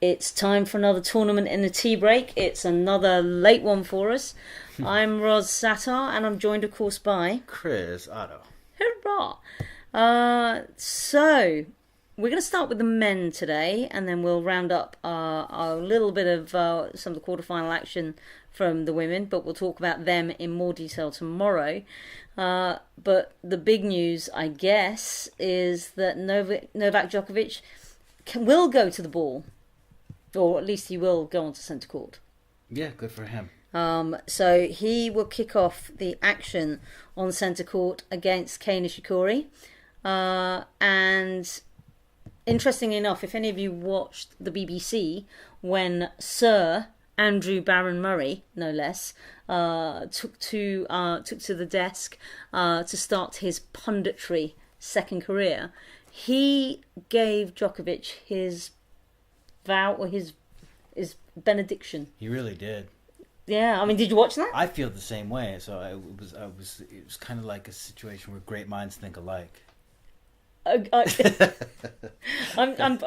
It's time for another tournament in the TeaBreak. It's another late one for us. I'm Ros Satar, and I'm joined, of course, by Chris Oddo. Hurrah! So we're going to start with the men today, and then we'll round up a little bit of some of the quarterfinal action from the women. But we'll talk about them in more detail tomorrow. But the big news, I guess, is that Novak Djokovic will go to the ball. Or at least he will go onto centre court. Yeah, good for him. So he will kick off the action on centre court against Kei Nishikori. And interestingly enough, if any of you watched the BBC when Sir Andrew Barron Murray, no less, took to the desk to start his punditry second career, he gave Djokovic his vow or his benediction. He really did. Yeah, I mean, did you watch that? I feel the same way. So it was kind of like a situation where great minds think alike. I'm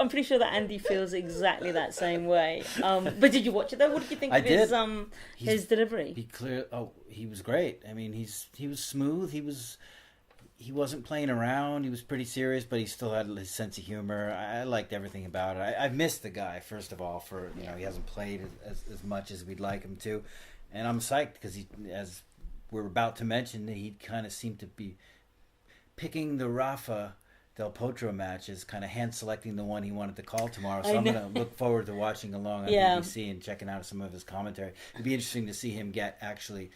pretty sure that Andy feels exactly that same way. But did you watch it though? What did you think of his delivery? He was great. I mean, he was smooth. He wasn't playing around. He was pretty serious, but he still had his sense of humor. I liked everything about it. I've missed the guy, first of all, for he hasn't played as much as we'd like him to, and I'm psyched because as we're about to mention, he kind of seemed to be picking the Rafa Del Potro matches, kind of hand selecting the one he wanted to call tomorrow. So I'm going to look forward to watching along on BBC and checking out some of his commentary. It'd be interesting to see him get actually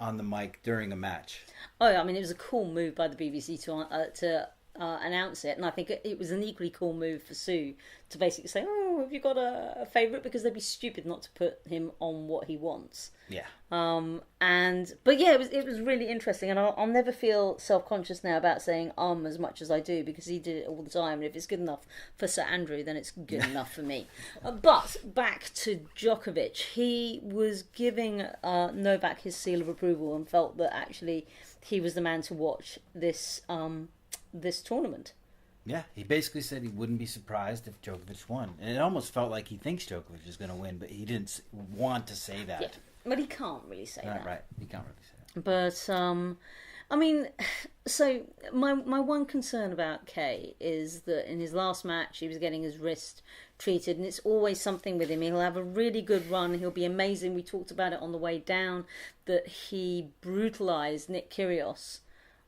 on the mic during a match. Oh, I mean, it was a cool move by the BBC to announce it, and I think it was an equally cool move for Sue to basically say, "Oh, have you got a favourite?" Because they'd be stupid not to put him on what he wants. Yeah. But yeah, it was really interesting, and I'll never feel self-conscious now about saying as much as I do, because he did it all the time, and if it's good enough for Sir Andrew, then it's good enough for me. But back to Djokovic, he was giving Novak his seal of approval and felt that actually he was the man to watch this tournament. Yeah, he basically said he wouldn't be surprised if Djokovic won. And it almost felt like he thinks Djokovic is going to win, but he didn't want to say that. Yeah, but he can't really say that. Right, he can't really say that. But, I mean, so my one concern about Kei is that in his last match he was getting his wrist treated, and it's always something with him. He'll have a really good run, he'll be amazing. We talked about it on the way down, that he brutalised Nick Kyrgios.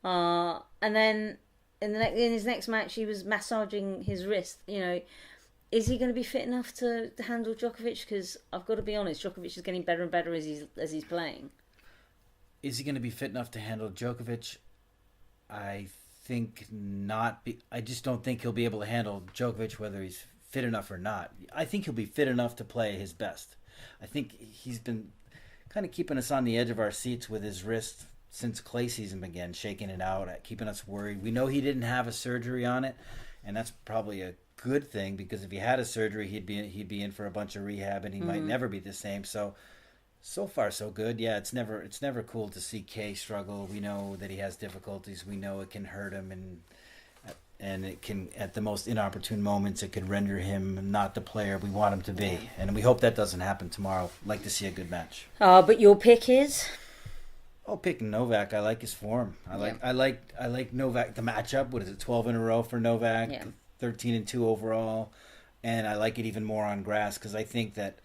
And then in his next match, he was massaging his wrist. Is he going to be fit enough to handle Djokovic? Because I've got to be honest, Djokovic is getting better and better as he's playing. Is he going to be fit enough to handle Djokovic? I think not. I just don't think he'll be able to handle Djokovic, whether he's fit enough or not. I think he'll be fit enough to play his best. I think he's been kind of keeping us on the edge of our seats with his wrist since clay season began, shaking it out, keeping us worried. We know he didn't have a surgery on it, and that's probably a good thing, because if he had a surgery, he'd be in for a bunch of rehab, and he might never be the same. So far so good. Yeah, it's never cool to see Kei struggle. We know that he has difficulties. We know it can hurt him, and it can, at the most inopportune moments, it could render him not the player we want him to be. And we hope that doesn't happen tomorrow. Like to see a good match. But your pick is? Oh, picking Novak. I like his form. I like Novak. The matchup. What is it? 12 in a row for Novak. Yeah. 13-2 overall, and I like it even more on grass, because I think that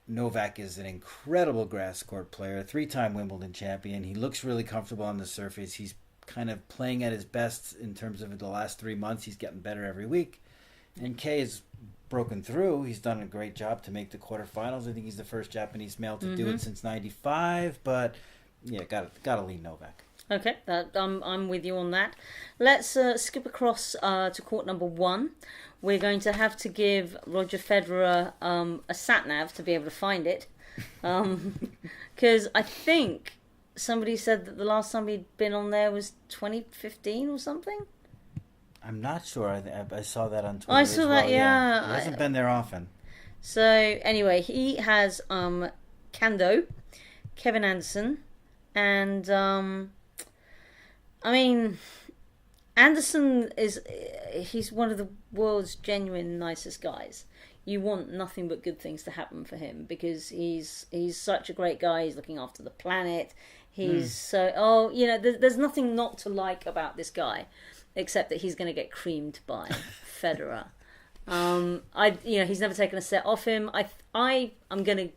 Novak is an incredible grass court player, 3-time Wimbledon champion. He looks really comfortable on the surface. He's kind of playing at his best in terms of the last 3 months. He's getting better every week, and Kei has broken through. He's done a great job to make the quarterfinals. I think he's the first Japanese male to do it since '95. But yeah, gotta lean Novak. Okay, I'm with you on that. Let's skip across to court number 1. We're going to have to give Roger Federer a sat-nav to be able to find it. Because I think somebody said that the last time he'd been on there was 2015 or something. I'm not sure. I saw that on Twitter. I saw that, yeah. He hasn't been there often. So, anyway, he has Kando, Kevin Anderson, and... I mean, Anderson he's one of the world's genuine nicest guys. you want nothing but good things to happen for him, because he's such a great guy. He's looking after the planet. He's there's nothing not to like about this guy, except that he's going to get creamed by Federer. He's never taken a set off him. I'm going to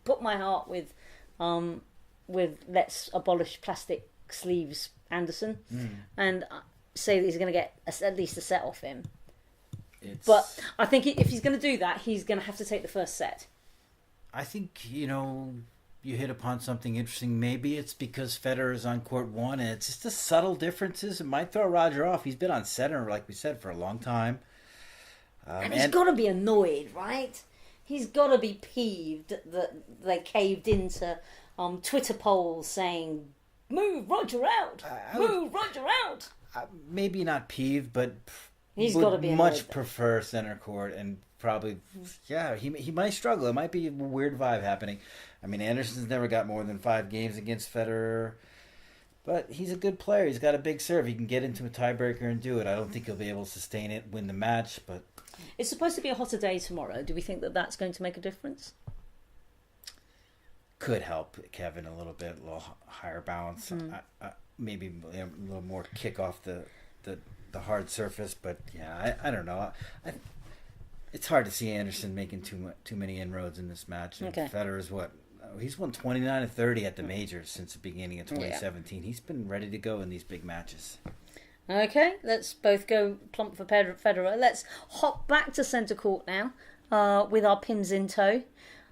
put my heart with let's abolish plastic sleeves Anderson, and say that he's going to get at least a set off him. But I think if he's going to do that, he's going to have to take the first set. I think, you hit upon something interesting. Maybe it's because Federer is on court 1, and it's just the subtle differences. It might throw Roger off. He's been on center, like we said, for a long time. And he's got to be annoyed, right? He's got to be peeved that they caved into Twitter polls saying, "Move Roger out! Move Roger out!" Maybe not peeved, but he's got to be much prefer center court, and probably, he might struggle. It might be a weird vibe happening. I mean, Anderson's never got more than 5 games against Federer, but he's a good player. He's got a big serve. He can get into a tiebreaker and do it. I don't think he'll be able to sustain it, win the match, but it's supposed to be a hotter day tomorrow. Do we think that that's going to make a difference? Could help Kevin a little bit, a little higher balance. Maybe a little more kick off the hard surface, but I don't know. It's hard to see Anderson making too many inroads in this match. And Federer's he's won 29 of 30 at the majors since the beginning of 2017. He's been ready to go in these big matches. Okay, let's both go plump for Federer. Let's hop back to centre court now with our pins in tow.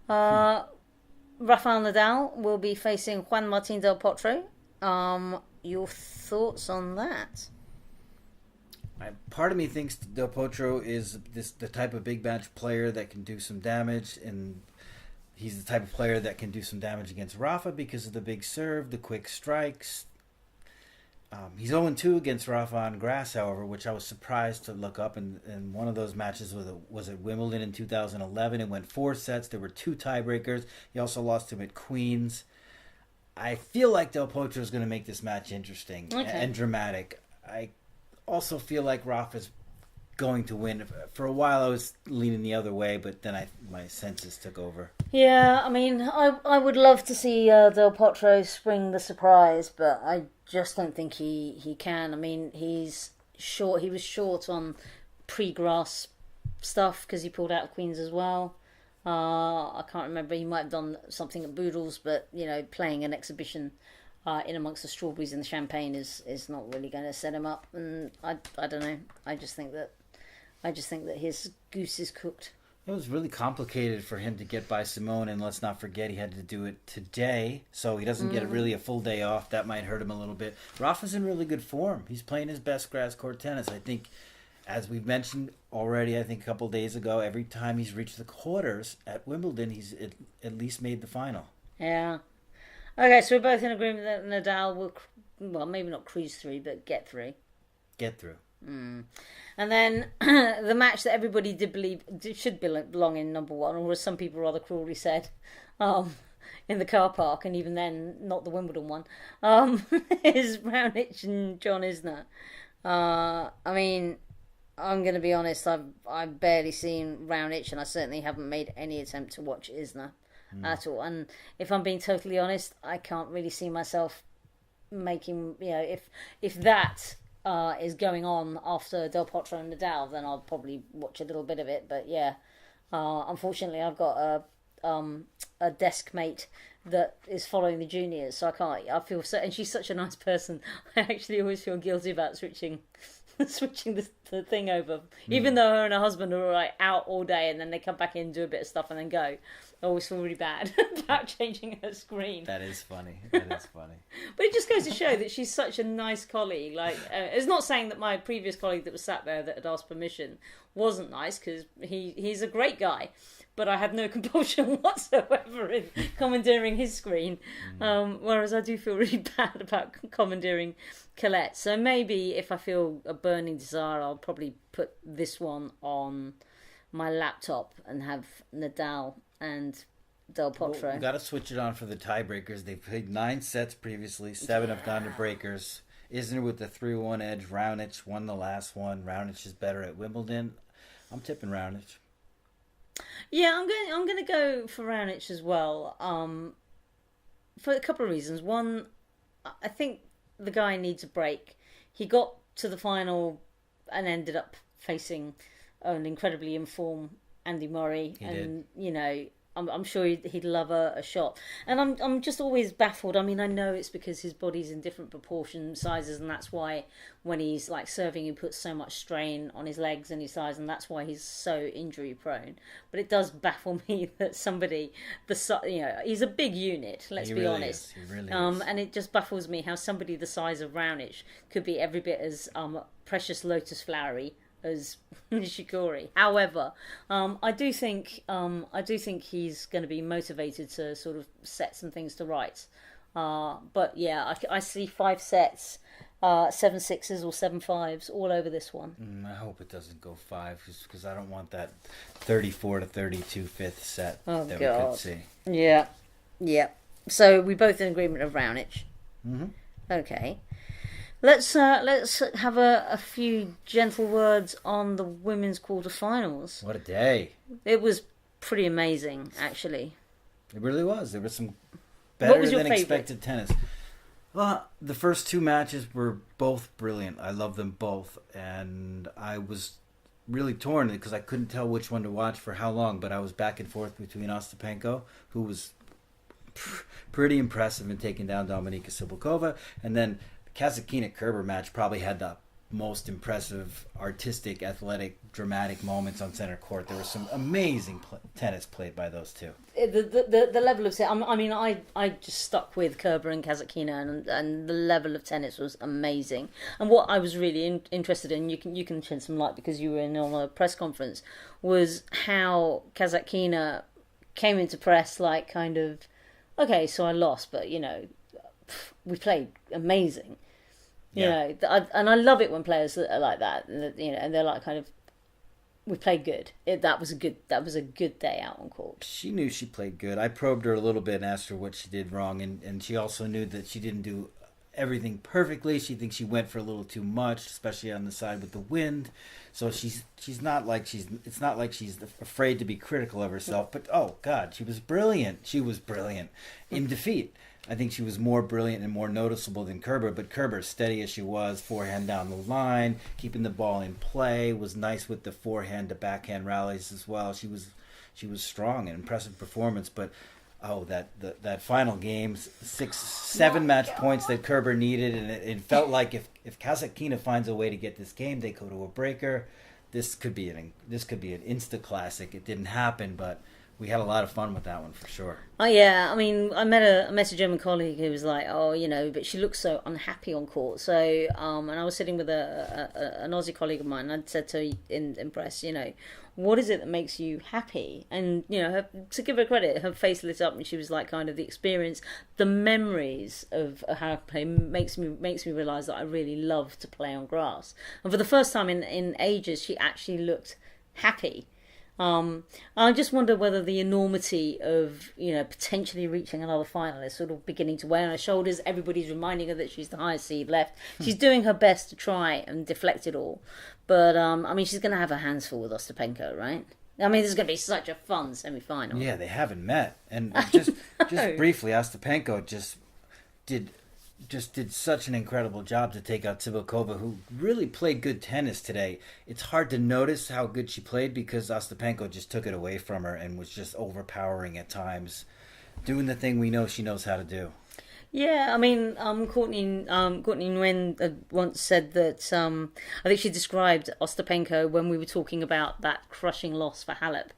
Rafael Nadal will be facing Juan Martín del Potro. Your thoughts on that? Part of me thinks Del Potro is the type of big match player that can do some damage, and he's the type of player that can do some damage against Rafa because of the big serve, the quick strikes. He's 0-2 against Rafa on grass, however, which I was surprised to look up. And one of those matches was at Wimbledon in 2011. It went 4 sets. There were 2 tiebreakers. He also lost to him at Queens. I feel like Del Potro is going to make this match interesting and dramatic. I also feel like Rafa's going to win. For a while I was leaning the other way, but then my senses took over. Yeah, I mean, I would love to see Del Potro spring the surprise, but I just don't think he can. I mean, he's short. He was short on pre-grass stuff because he pulled out of Queens as well. I can't remember. He might have done something at Boodles, but playing an exhibition in amongst the strawberries and the champagne is not really going to set him up. And I don't know. I just think that his goose is cooked. It was really complicated for him to get by Simone, and let's not forget he had to do it today, so he doesn't get really a full day off. That might hurt him a little bit. Rafa's in really good form. He's playing his best grass court tennis. I think, as we've mentioned already, I think a couple of days ago, every time he's reached the quarters at Wimbledon, he's at least made the final. Yeah. Okay, so we're both in agreement that Nadal will, maybe not cruise through, but get through. Get through. And then the match that everybody did believe should belong in number 1, or as some people rather cruelly said, in the car park, and even then not the Wimbledon one, is Raonic and John Isner. I mean, I'm going to be honest, I've barely seen Raonic, and I certainly haven't made any attempt to watch Isner at all. And if I'm being totally honest, I can't really see myself making, if that is going on after Del Potro and Nadal, then I'll probably watch a little bit of it. But unfortunately I've got a desk mate that is following the juniors, so I feel so, and she's such a nice person. I actually always feel guilty about switching the thing over, even though her and her husband are out all day, and then they come back in, do a bit of stuff, and then go. I always feel really bad about changing her screen. That is funny. But it just goes to show that she's such a nice colleague. It's not saying that my previous colleague that was sat there that had asked permission wasn't nice, because he's a great guy. But I had no compulsion whatsoever in commandeering his screen. Whereas I do feel really bad about commandeering Colette. So maybe if I feel a burning desire, I'll probably put this one on my laptop and have Nadal and Del Potro. Well, we've got to switch it on for the tiebreakers. They've played 9 sets previously. 7 have gone to breakers. Isner with the 3-1 edge. Raonic won the last one. Raonic is better at Wimbledon. I'm tipping Raonic. Yeah, I'm going to go for Raonic as well. For a couple of reasons. One, I think the guy needs a break. He got to the final and ended up facing an incredibly informed Andy Murray, and I'm sure he'd love a shot. And I'm just always baffled. I mean, I know it's because his body's in different proportion sizes, and that's why when he's like serving, he puts so much strain on his legs and his thighs, and that's why he's so injury prone. But it does baffle me that somebody he's a big unit. Let's be honest. He really is. And it just baffles me how somebody the size of Raonic could be every bit as precious lotus flowery as Nishikori. However, I do think he's going to be motivated to sort of set some things to rights. But yeah, I see 5 sets, 7-6s or 7-5s all over this one. I hope it doesn't go 5 because I don't want that 34-32 fifth set that we could see. Yeah. So we both in agreement of Raonic. Mm-hmm. Okay. Let's have a few gentle words on the women's quarterfinals. What a day! It was pretty amazing, actually. It really was. There was some better than expected tennis. Well, the first 2 matches were both brilliant. I love them both, and I was really torn because I couldn't tell which one to watch for how long. But I was back and forth between Ostapenko, who was pretty impressive in taking down Dominika Sibylkova, and then Kasatkina Kerber match probably had the most impressive, artistic, athletic, dramatic moments on center court. There was some amazing tennis played by those two. The level of I just stuck with Kerber and Kasatkina, and the level of tennis was amazing. And what I was really interested in, you can shed some light because you were in on a press conference, was how Kasatkina came into press like kind of, okay, so I lost, but we played amazing. And I love it when players are like that, and they're like kind of, we played good. That was a good day out on court. She knew she played good. I probed her a little bit and asked her what she did wrong, and she also knew that she didn't do everything perfectly. She thinks she went for a little too much, especially on the side with the wind. So she's not like it's not like she's afraid to be critical of herself. But oh God, she was brilliant. She was brilliant in defeat. I think she was more brilliant and more noticeable than Kerber, but Kerber, steady as she was, forehand down the line, keeping the ball in play, was nice with the forehand to backhand rallies as well. She was strong, an impressive performance, but that final game, 6-7 match points that Kerber needed, and it felt like if Kasatkina finds a way to get this game, they go to a breaker. This could be an insta classic. It didn't happen, but we had a lot of fun with that one for sure. Oh yeah, I mean, I met a German colleague who was like, but she looks so unhappy on court. So, and I was sitting with an Aussie colleague of mine, and I'd said to her in press, what is it that makes you happy? And to give her credit, her face lit up, and she was like, kind of the experience, the memories of how I play makes me realise that I really love to play on grass. And for the first time in ages, she actually looked happy. I just wonder whether the enormity of potentially reaching another final is sort of beginning to weigh on her shoulders. Everybody's reminding her that she's the highest seed left. She's doing her best to try and deflect it all, but she's going to have her hands full with Ostapenko, right? I mean, this is going to be such a fun semi-final. Yeah, they haven't met, and just briefly, Ostapenko just did such an incredible job to take out Sibylkova, who really played good tennis today. It's hard to notice how good she played because Ostapenko just took it away from her and was just overpowering at times, doing the thing we know she knows how to do. Yeah, I mean, Courtney Nguyen once said that I think she described Ostapenko when we were talking about that crushing loss for Halep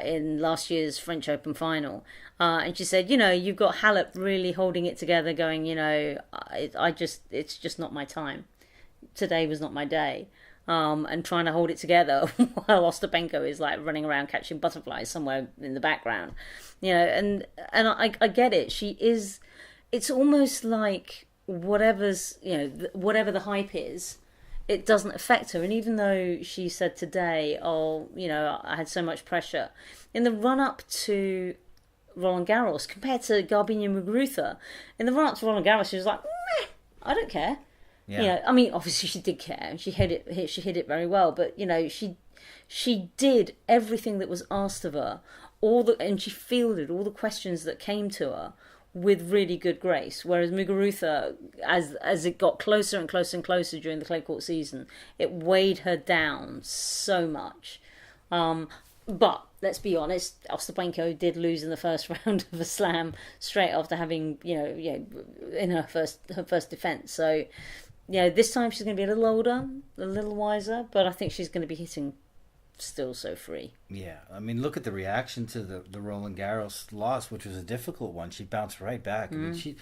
in last year's French Open final, and she said, you've got Halep really holding it together, going, it's just not my time. Today was not my day. And trying to hold it together while Ostapenko is like running around catching butterflies somewhere in the background, and I get it. She is. It's almost like whatever the hype is, it doesn't affect her. And even though she said today, I had so much pressure in the run up to Roland Garros compared to Garbine Muguruza, in the run up to Roland Garros, she was like, meh, I don't care. Yeah. Obviously she did care, and she hit it very well. But she she did everything that was asked of her, and she fielded all the questions that came to her with really good grace. Whereas Muguruza, as it got closer and closer and closer during the clay court season, it weighed her down so much. But let's be honest, Ostapenko did lose in the first round of a slam straight after having, in her first defence. So, this time she's going to be a little older, a little wiser, but I think she's going to be hitting still so free. Yeah, I mean, look at the reaction to the Roland Garros loss, which was a difficult one. She bounced right back. I mean,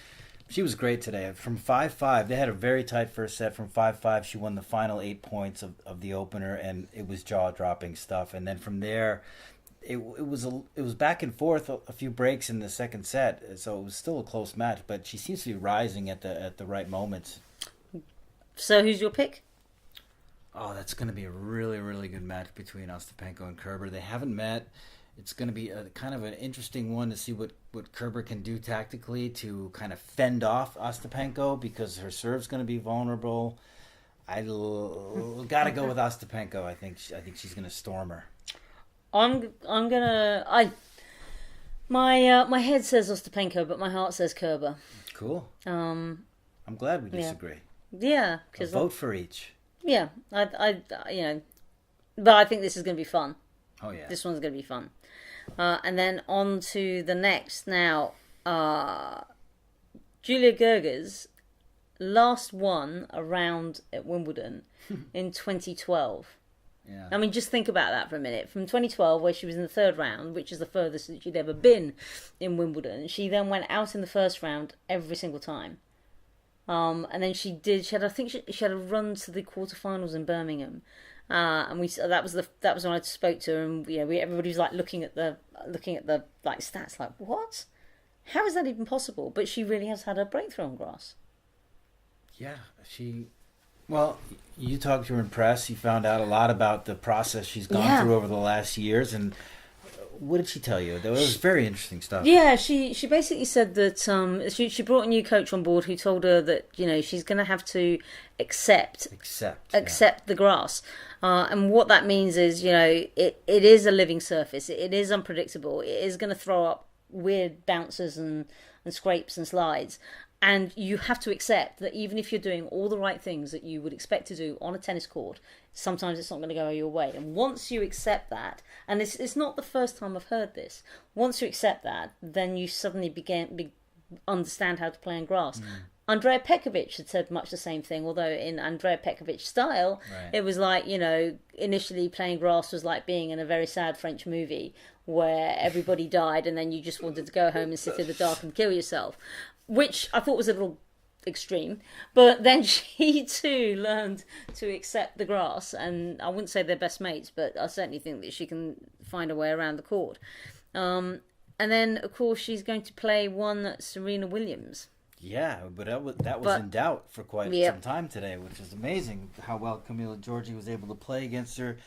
she was great today. From 5-5, they had a very tight first set. From 5-5, she won the final 8 points of the opener, and it was jaw-dropping stuff. And then from there, it was back and forth, a few breaks in the second set, so it was still a close match. But she seems to be rising at the right moments. So who's your pick? Oh, that's going to be a really, really good match between Ostapenko and Kerber. They haven't met. It's going to be a kind of an interesting one to see what Kerber can do tactically to kind of fend off Ostapenko, because her serve's going to be vulnerable. I got to go with Ostapenko. I think she's going to storm her. My head says Ostapenko, but my heart says Kerber. Cool. I'm glad we disagree. Yeah, because vote for each. Yeah, but I think this is going to be fun. Oh yeah, this one's going to be fun. And then on to the next. Now, Julia Gerges last won a round at Wimbledon in 2012. Yeah. I mean, just think about that for a minute. From 2012, where she was in the third round, which is the furthest that she'd ever been in Wimbledon, she then went out in the first round every single time. And then she had a run to the quarterfinals in Birmingham. And that was when I spoke to her, and everybody was like looking at the like stats, like, what? How is that even possible? But she really has had a breakthrough on grass. Yeah, well, you talked to her in press. You found out a lot about the process she's gone through over the last years, and what did she tell you? That was very interesting stuff. Yeah, she basically said that she brought a new coach on board who told her that she's going to have to accept the grass, and what that means is it is a living surface. It is unpredictable. It is going to throw up weird bounces and scrapes and slides. And you have to accept that even if you're doing all the right things that you would expect to do on a tennis court, sometimes it's not going to go your way. And once you accept that, and it's not the first time I've heard this, once you accept that, then you suddenly understand how to play on grass. Andrea Petkovic had said much the same thing, although in Andrea Petkovic's style, It was like, initially playing grass was like being in a very sad French movie where everybody died and then you just wanted to go home and sit in the dark and kill yourself, which I thought was a little extreme. But then she too learned to accept the grass, and I wouldn't say they're best mates, but I certainly think that she can find a way around the court. And then, of course, she's going to play one Serena Williams. Yeah, but that was in doubt for quite some time today, which is amazing how well Camila Giorgi was able to play against her.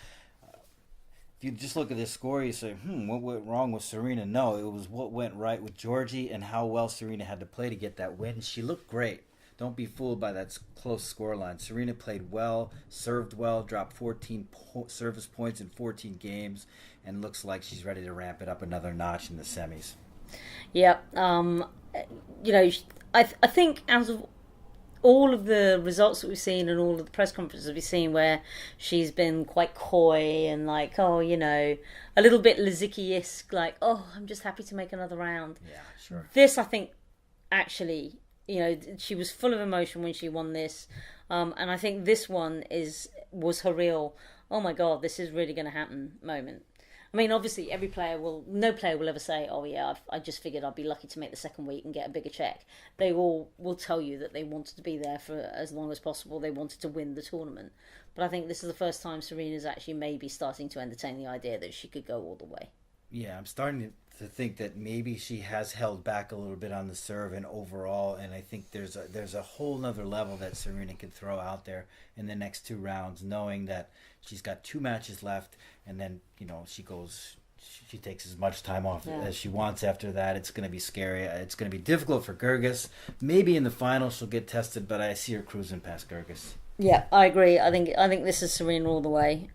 If you just look at this score, you say, what went wrong with Serena? No, it was what went right with Giorgi and how well Serena had to play to get that win. She looked great. Don't be fooled by that close scoreline. Serena played well, served well, dropped 14 service points in 14 games, and looks like she's ready to ramp it up another notch in the semis. Yeah, I think out of all of the results that we've seen and all of the press conferences we've seen where she's been quite coy and like, a little bit Lizicki-esque, like, I'm just happy to make another round. Yeah, sure. This, I think, actually, she was full of emotion when she won this. And I think this one was her real, oh my God, this is really going to happen moment. I mean, obviously, no player will ever say, oh yeah, I just figured I'd be lucky to make the second week and get a bigger check. They all will tell you that they wanted to be there for as long as possible. They wanted to win the tournament. But I think this is the first time Serena's actually maybe starting to entertain the idea that she could go all the way. Yeah, I'm starting to think that maybe she has held back a little bit on the serve and overall, and I think there's a whole nother level that Serena can throw out there in the next two rounds, knowing that she's got 2 matches left, and then she takes as much time off as she wants after that. It's going to be scary. It's going to be difficult for Gerges. Maybe in the final she'll get tested, but I see her cruising past Gerges. Yeah, I agree. I think this is Serena all the way.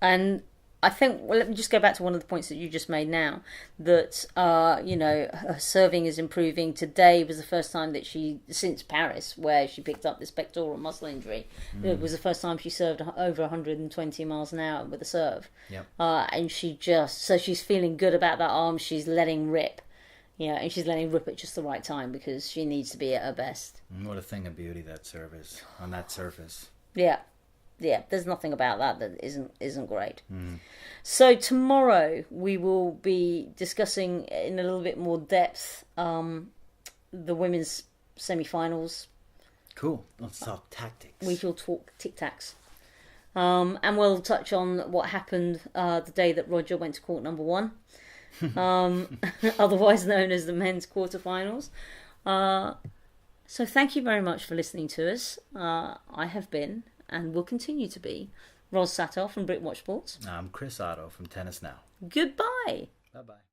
And I think, well, let me just go back to one of the points that you just made now, that, her serving is improving. Today was the first time that since Paris, where she picked up this pectoral muscle injury, it was the first time she served over 120 miles an hour with a serve. Yep. And so she's feeling good about that arm. She's letting rip, and she's letting rip at just the right time because she needs to be at her best. What a thing of beauty that serve is on that surface. Yeah. Yeah, there's nothing about that isn't great. So tomorrow we will be discussing in a little bit more depth the women's semi-finals. Cool. Let's talk tactics. We shall talk tic-tacs. And we'll touch on what happened the day that Roger went to court number 1, otherwise known as the men's quarterfinals. So thank you very much for listening to us. I have been, and will continue to be, Ros Satar from Britwatch Sports. I'm Chris Oddo from Tennis Now. Goodbye. Bye-bye.